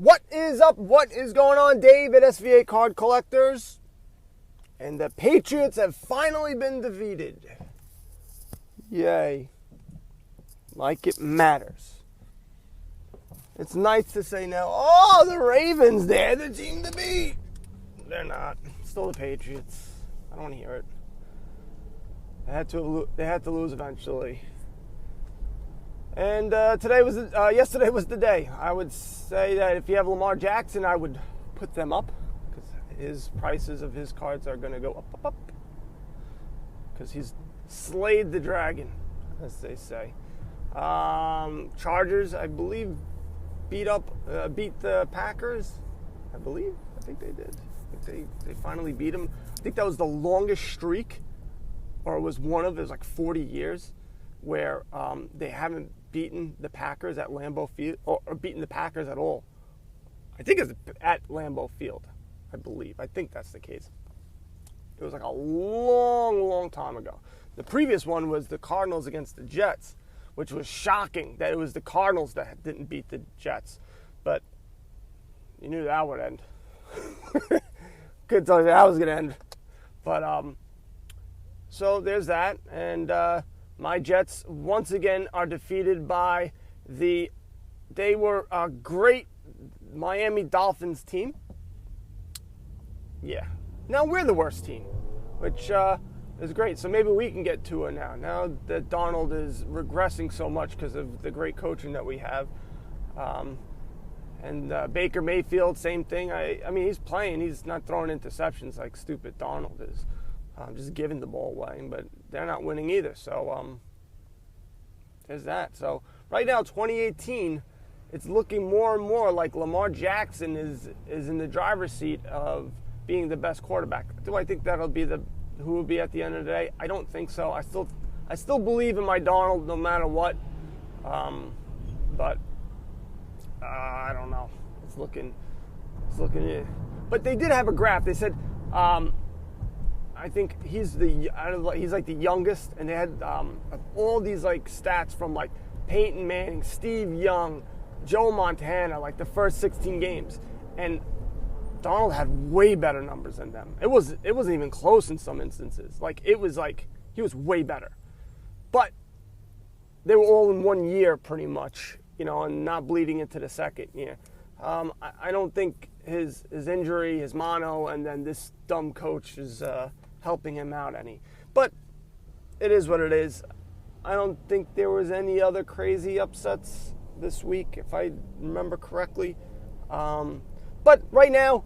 What is up? What is going on, Dave at SVA Card Collectors? And the Patriots have finally been defeated. Yay. Like it matters. It's nice to say now, oh, the Ravens, they're the team to beat. They're not. Still the Patriots. I don't want to hear it. They had to lose eventually. And yesterday was the day. I would say that if you have Lamar Jackson, I would put them up because his prices of his cards are going to go up. Because he's slayed the dragon, as they say. Chargers, I believe, beat the Packers. I think they did. They finally beat them. I think that was the longest streak, or it was like 40 years, where they haven't beaten the Packers at Lambeau Field, or beaten the Packers at all. I think it's at Lambeau Field, I believe. I think that's the case. It was like a long, long time ago. The previous one was the Cardinals against the Jets, which was shocking that it was the Cardinals that didn't beat the Jets. But you knew that would end. Couldn't tell you that was going to end. But, so there's that. And, my Jets, once again, are defeated by they were a great Miami Dolphins team. Yeah. Now we're the worst team, which is great. So maybe we can get Tua now. Now that Darnold is regressing so much because of the great coaching that we have. And Baker Mayfield, same thing. I mean, he's playing. He's not throwing interceptions like stupid Darnold is. Just giving the ball away, but they're not winning either. So there's that. So right now, 2018, it's looking more and more like Lamar Jackson is in the driver's seat of being the best quarterback. Do I think that'll be who will be at the end of the day? I don't think so. I still believe in my Darnold no matter what. But I don't know. It's looking. But they did have a graph. They said. I think he's like the youngest, and they had all these like stats from like Peyton Manning, Steve Young, Joe Montana, like the first 16 games, and Donald had way better numbers than them. It wasn't even close in some instances. Like he was way better, but they were all in 1 year pretty much, and not bleeding into the second year. I don't think his injury, his mono, and then this dumb coach is helping him out any. But it is what it is. I don't think there was any other crazy upsets this week, if I remember correctly. But right now,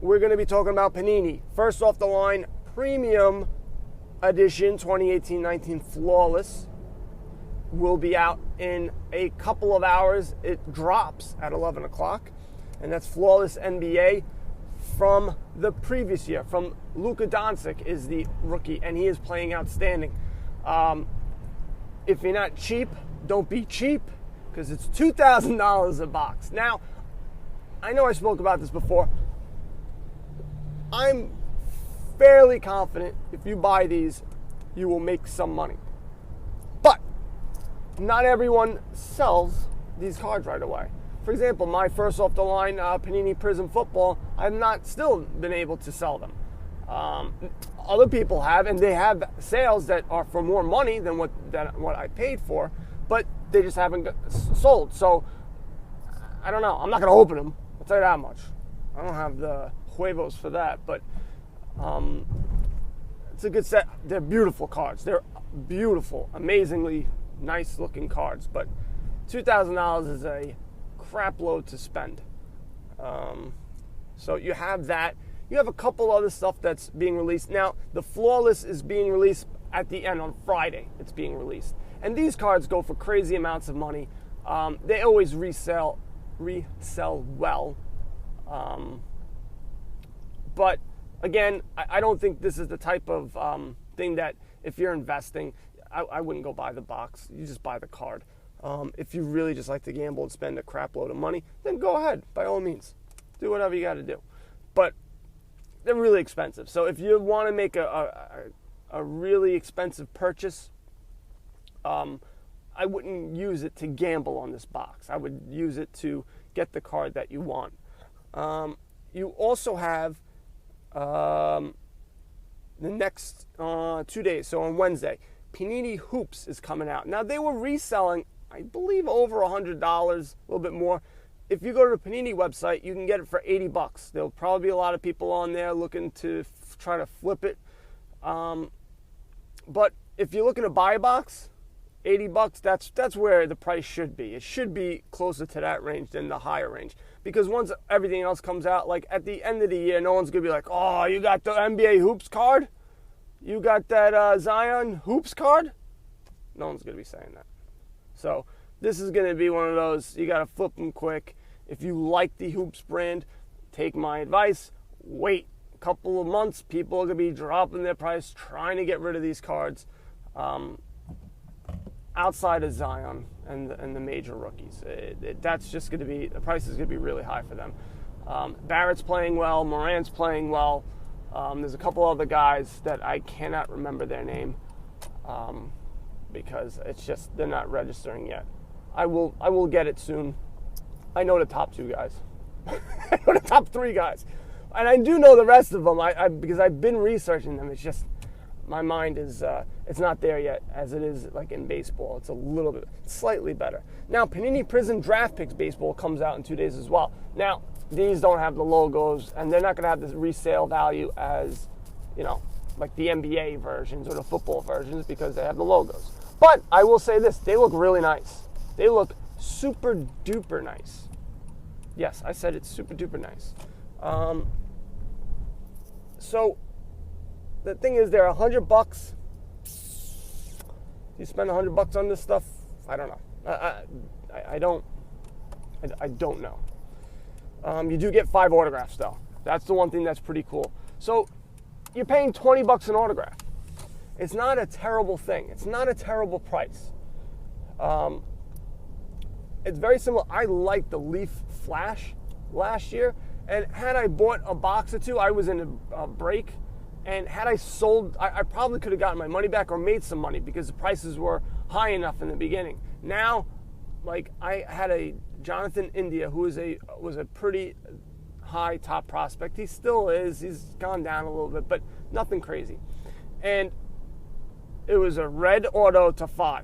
we're going to be talking about Panini. First off the line, Premium Edition 2018-19 Flawless will be out in a couple of hours. It drops at 11 o'clock. And that's Flawless NBA from the previous year. From Luka Doncic is the rookie, and he is playing outstanding. If you're not cheap, don't be cheap, because it's $2,000 a box. Now, I know I spoke about this before. I'm fairly confident if you buy these, you will make some money. But not everyone sells these cards right away. For example, my first off the line Panini Prism Football, I've not still been able to sell them. Other people have, and they have sales that are for more money than what I paid for, but they just haven't sold. So I don't know. I'm not going to open them. I'll tell you that much. I don't have the huevos for that, but it's a good set. They're beautiful cards. They're beautiful, amazingly nice looking cards, but $2,000 is a crap load to spend. So you have that. You have a couple other stuff that's being released. Now, the Flawless is being released at the end on Friday. It's being released. And these cards go for crazy amounts of money. They always resell well. But again, I don't think this is the type of thing that if you're investing, I wouldn't go buy the box. You just buy the card. If you really just like to gamble and spend a crap load of money, then go ahead, by all means. Do whatever you got to do. But they're really expensive. So if you want to make a really expensive purchase, I wouldn't use it to gamble on this box. I would use it to get the card that you want. You also have the next 2 days. So on Wednesday, Panini Hoops is coming out. Now, they were reselling, I believe, over $100, a little bit more. If you go to the Panini website, you can get it for $80. There'll probably be a lot of people on there looking to try to flip it. But if you're looking to buy a box, $80, that's where the price should be. It should be closer to that range than the higher range. Because once everything else comes out, like at the end of the year, no one's going to be like, oh, you got the NBA Hoops card? You got that Zion Hoops card? No one's going to be saying that. So this is going to be one of those, you got to flip them quick. If you like the Hoops brand, take my advice, wait a couple of months. People are going to be dropping their price, trying to get rid of these cards. Outside of Zion and the major rookies, that's just going to be, the price is going to be really high for them. Barrett's playing well, Morant's playing well. There's a couple other guys that I cannot remember their name because it's just, they're not registering yet. I will get it soon. I know the top 2 guys. I know the top 3 guys. And I do know the rest of them because I've been researching them. It's just, my mind is, it's not there yet as it is like in baseball. It's a little bit, slightly better. Now, Panini Prism Draft Picks Baseball comes out in 2 days as well. Now, these don't have the logos, and they're not going to have the resale value as, like the NBA versions or the football versions because they have the logos. But I will say this, they look really nice. They look super duper nice. Yes, I said it's super duper nice. So the thing is, they're $100. You spend $100 on this stuff? I don't know. I don't know. You do get 5 autographs though. That's the one thing that's pretty cool. So you're paying $20 an autograph. It's not a terrible thing. It's not a terrible price. It's very similar. I liked the Leaf Flash last year, and had I bought a box or 2, I was in a break, and had I sold, I probably could have gotten my money back or made some money because the prices were high enough in the beginning. Now, like, I had a Jonathan India who was a pretty high top prospect. He still is. He's gone down a little bit, but nothing crazy. And it was a red auto to 5.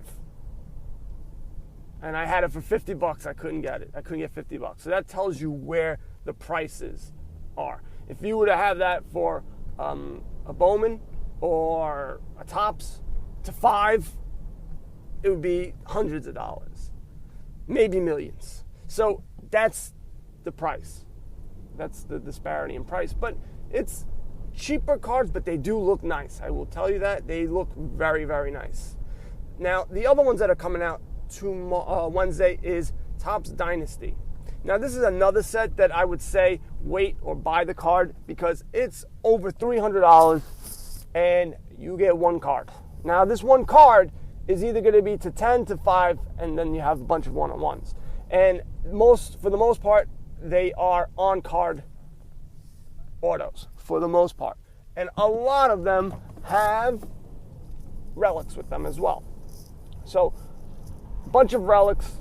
And I had it for $50. I couldn't get it. I couldn't get $50. So that tells you where the prices are. If you were to have that for a Bowman or a Topps to 5, it would be hundreds of dollars, maybe millions. So that's the price. That's the disparity in price. But it's cheaper cards, but they do look nice. I will tell you that. They look very, very nice. Now, the other ones that are coming out Wednesday is Topps Dynasty. Now, this is another set that I would say wait or buy the card because it's over $300 and you get 1 card. Now, this 1 card is either going to be to 10 to 5, and then you have a bunch of one-on-ones. And for the most part, they are on-card autos, for the most part. And a lot of them have relics with them as well. So, bunch of relics,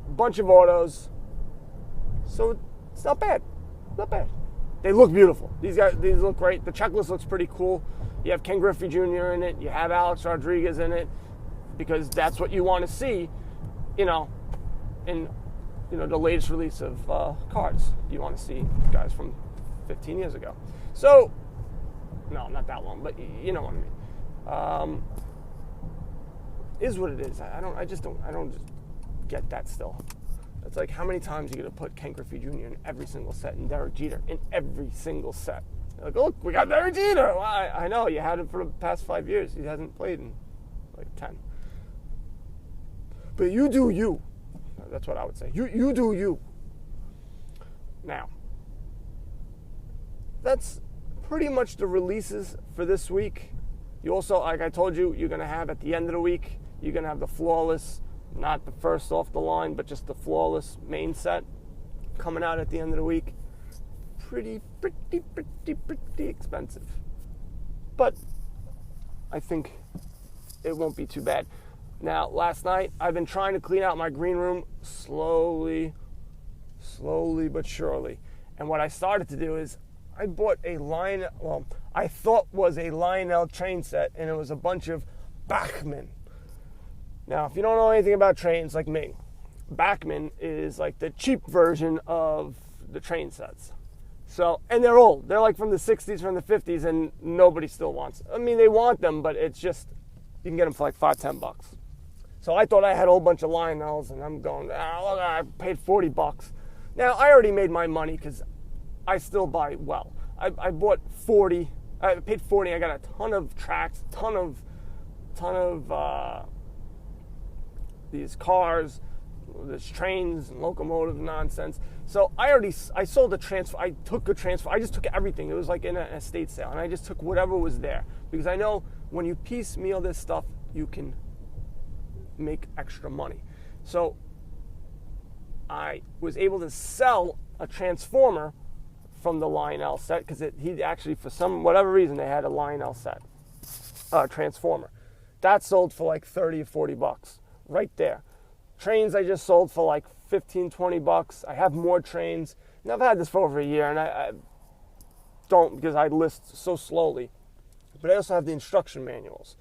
bunch of autos. So it's not bad. Not bad. They look beautiful. These look great. The checklist looks pretty cool. You have Ken Griffey Jr. in it. You have Alex Rodriguez in it because that's what you want to see, in the latest release of cards. You want to see guys from 15 years ago. So, no, not that long, but you know what I mean. Is what it is. I don't just get that still. It's like, how many times are you going to put Ken Griffey Jr. in every single set and Derek Jeter in every single set? You're like, look, we got Derek Jeter. Well, I know, you had him for the past 5 years. He hasn't played in like 10. But you do you. That's what I would say. You do you. Now, that's pretty much the releases for this week. You also, like I told you, you're going to have at the end of the week, you're going to have the Flawless, not the first off the line, but just the Flawless main set coming out at the end of the week. Pretty expensive. But I think it won't be too bad. Now, last night, I've been trying to clean out my green room slowly but surely. And what I started to do is I bought I thought was a Lionel train set, and it was a bunch of Bachmann. Now, if you don't know anything about trains like me, Bachmann is like the cheap version of the train sets. So, and they're old. They're like from the 60s, from the 50s, and nobody still wants them. I mean, they want them, but it's just, you can get them for like $5-10. So I thought I had a whole bunch of Lionels, and I'm going, look, I paid $40. Now, I already made my money because I still buy well. I bought 40. I paid 40. I got a ton of tracks, ton of these cars, this trains and locomotive nonsense. So I sold a transfer. I took a transfer. I just took everything. It was like in an estate sale, and I just took whatever was there because I know when you piecemeal this stuff, you can make extra money. So I was able to sell a transformer from the Lionel set because he actually, for whatever reason, they had a Lionel set transformer. That sold for like $30 or $40 right there. Trains I just sold for like $15-20. I have more trains. And I've had this for over a year, and I don't because I list so slowly. But I also have the instruction manuals.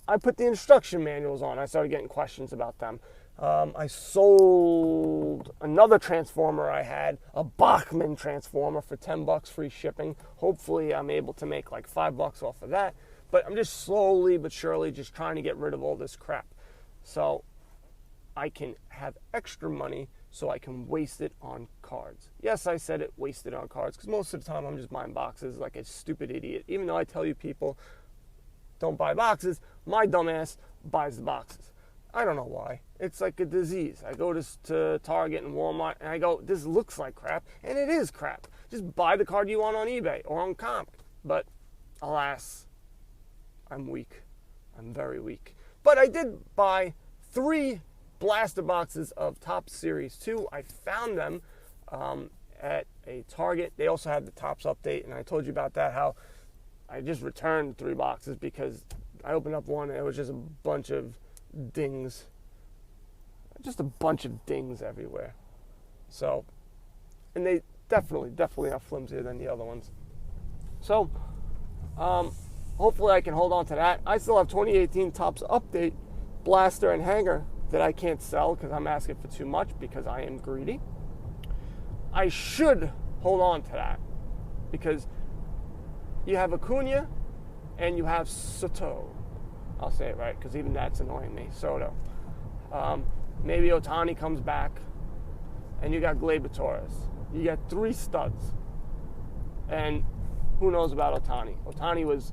I put the instruction manuals on. I started getting questions about them. I sold another transformer I had, a Bachmann transformer for $10 free shipping. Hopefully I'm able to make like $5 off of that. But I'm just slowly but surely just trying to get rid of all this crap. So I can have extra money so I can waste it on cards. Yes, I said it, wasted on cards, because most of the time I'm just buying boxes like a stupid idiot. Even though I tell you people don't buy boxes, my dumbass buys the boxes. I don't know why. It's like a disease. I go to Target and Walmart and I go, this looks like crap, and it is crap. Just buy the card you want on eBay or on Comp. But alas, I'm weak. I'm very weak. But I did buy 3 blaster boxes of Topps Series 2. I found them at a Target. They also had the Topps update, and I told you about that, how I just returned 3 boxes because I opened up one and it was just a bunch of dings. Just a bunch of dings everywhere. So, and they definitely are flimsier than the other ones. So, hopefully I can hold on to that. I still have 2018 Topps update blaster and hanger that I can't sell because I'm asking for too much because I am greedy. I should hold on to that because you have Acuna and you have Soto. I'll say it right because even that's annoying me. Soto. Maybe Ohtani comes back and you got Gleyber Torres. You got 3 studs. And who knows about Ohtani? Ohtani was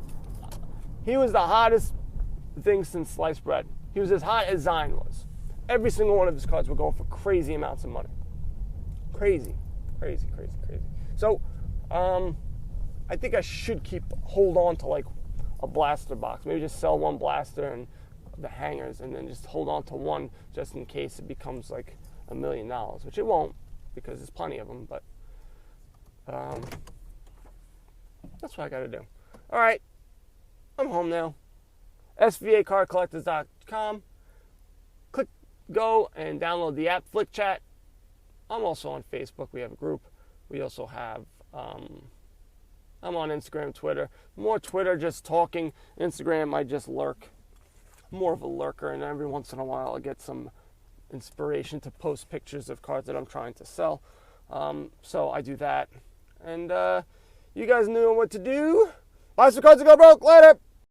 the hottest thing since sliced bread. He was as hot as Zion was. Every single one of his cards were going for crazy amounts of money. Crazy. So, I think I should hold on to like a blaster box. Maybe just sell 1 blaster and the hangers and then just hold on to 1 just in case it becomes like $1 million, which it won't because there's plenty of them, but that's what I got to do. All right, I'm home now. SVAcardcollectors.com. Click go and download the app Flick Chat. I'm also on Facebook. We have a group. We also have I'm on Instagram, Twitter. More Twitter, just talking. Instagram, I just lurk. More of a lurker, and every once in a while I get some inspiration to post pictures of cards that I'm trying to sell. So I do that. And you guys know what to do. Buy some cards and go broke. Later.